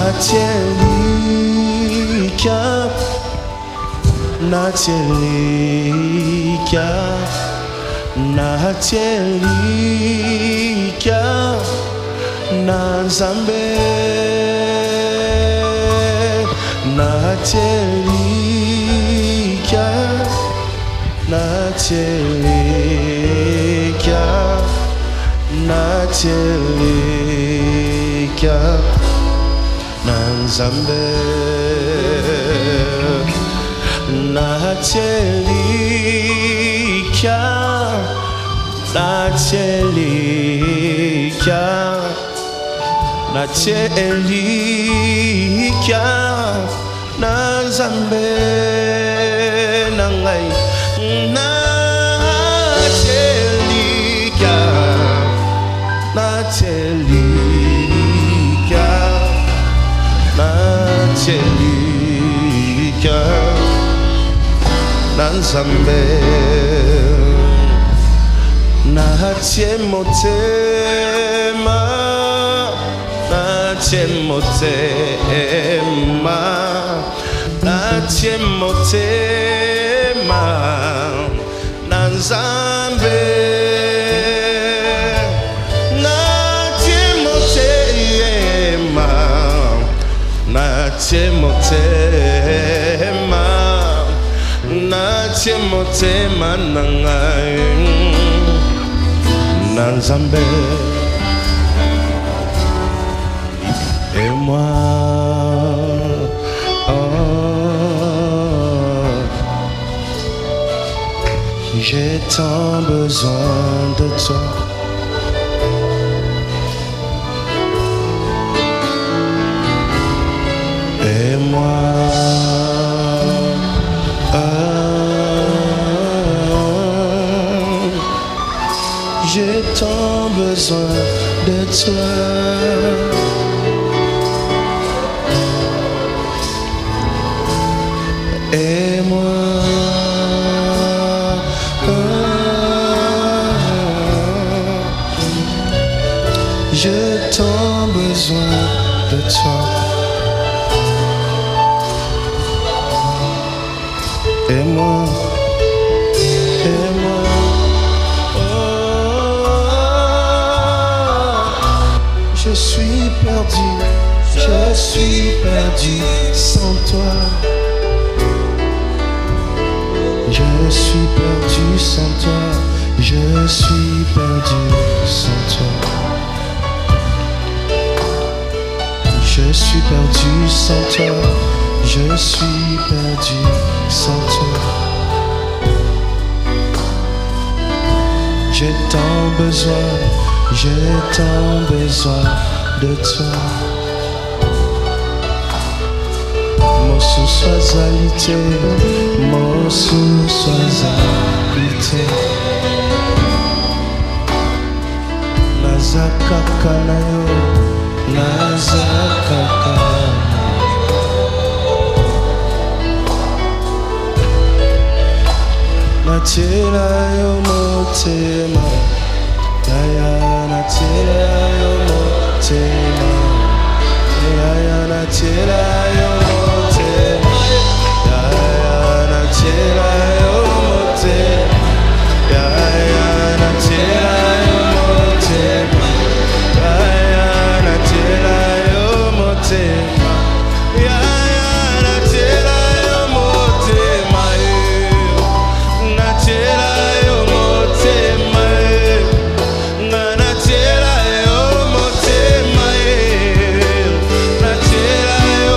Natielika na Nzambe Natielika Natielika Natielika na Nzambe Natielika Natielika Natielika na Nzambe na ngai Natielika Natielika Natielika na Nzambe Natie motema Natie motema Natie motema na Nzambe Natie motema Natie motema Natie motema na ngai Nzambe et moi j'ai tant besoin de toi et moi j'ai tant besoin de toi. Et moi, j'ai tant besoin de toi. Et moi, je suis perdu sans toi. Je suis perdu sans toi. Je suis perdu sans toi. Je suis perdu sans toi. Je suis perdu sans toi. J'ai tant besoin de toi. Mosu swazalité, mosu swazalité. Nazakaka na yo, nazakaka. Natiela yo motema, yaya natiela yo motema, yaya natiela yo motema, yaya natiela yo motema, yaya natiela yo motema, yaya natiela yo motema, yaya natiela yo motema, natiela yo motema, natiela yo motema, natiela yo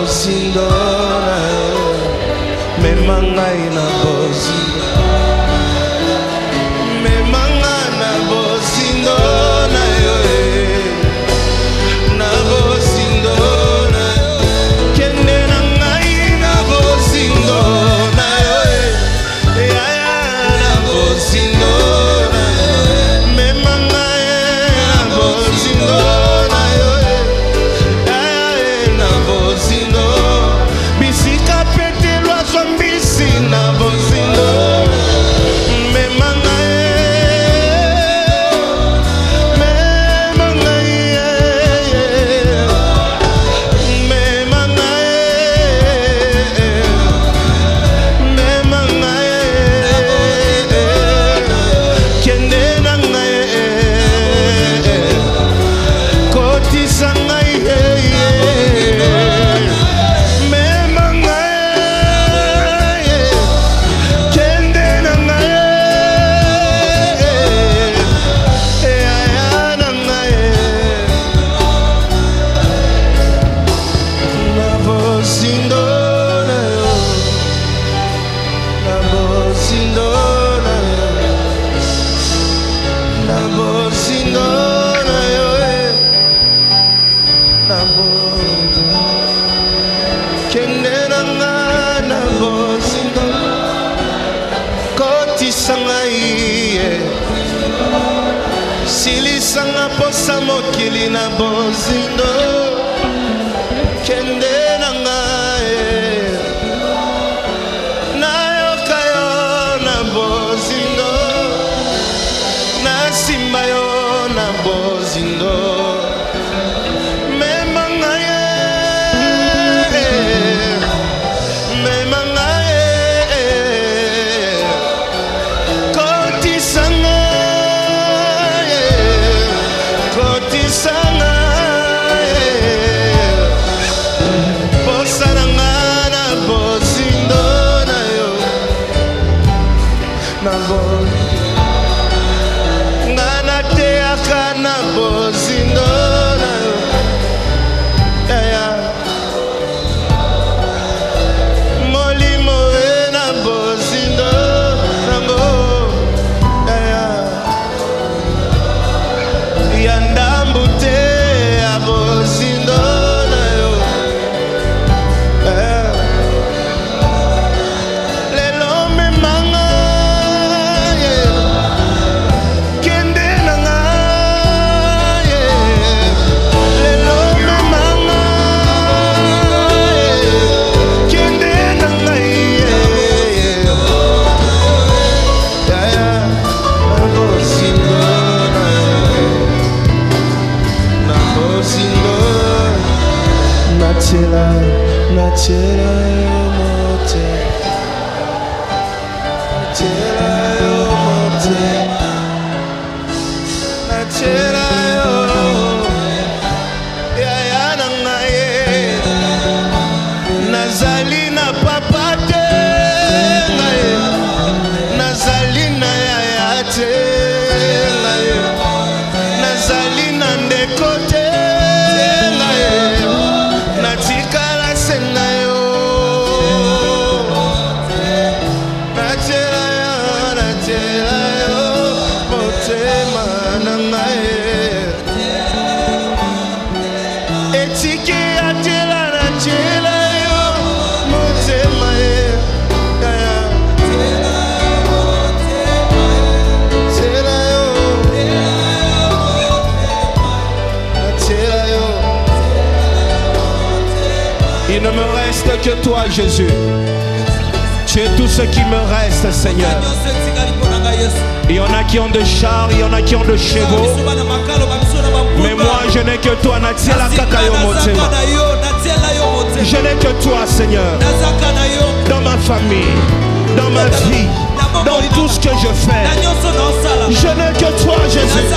bozindo na yo mema ngai na bozindo mema ngai na bozindo na yo na bozindo na yo kende na ngai na bozindo na yo ya na bozindo na yo mema ngai na bozindo na yo ya na bozindo bisika pete lwa zombisi na bozindo mema ngai mema ngai mema ngai mema ngai kende na ngai kotisa ngai mema ngai kende na ngai ya na ngai na bozindo na yo na bozindo na yo na bozindo na yo na bozindo kende na ngai na bozindo kotisa ngai silisanga posa mokili na bozindo kende na ngai nayoka yo na bozindo nasimba yo na bozindo mema ngai mema ngai kotisa ngai kotisa ngai posa na ngai na bozindo na yo na ngai nateyaka na bozindo na yo molimo na bozindo nango ya ndambu te ya bozindo na yo lelo mema ngai kende na ngai lelo mema ngai kende na ngai na bozindo na bozindo natela natela yo mote natela yo mote natela yo ya na ngai nazali na papa te ngai nazali na yaya te ngai nazali na ndeko te ngai natikala se na yo natela yo motema na ngai etiki atela natela yo motema tela yo natela yo. Il ne me reste que toi, Jésus. Tu es tout ce qui me reste, Seigneur. Il y en a qui ont des chars, il y en a qui ont des chevaux. Mais moi, je n'ai que toi. Je n'ai que toi, Seigneur. Dans ma famille, dans ma vie, dans tout ce que je fais. Je n'ai que toi, Jésus.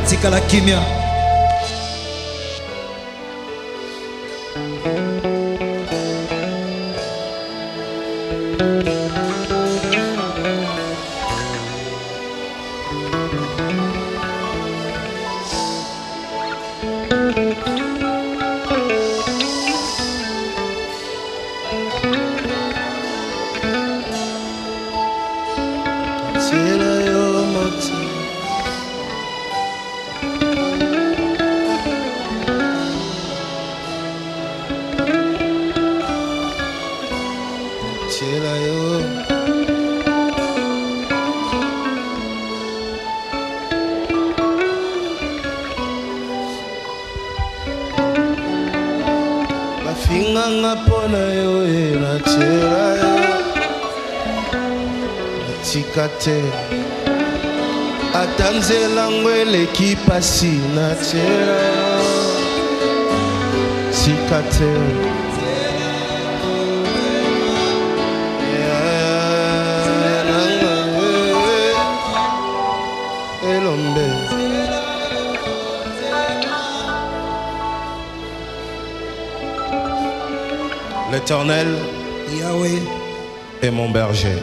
Tikala kimia. Finganga pona yo na chera yo chikate atanzela ngwele kipasi na chera chikate elombe L'Éternel Yahweh est mon berger.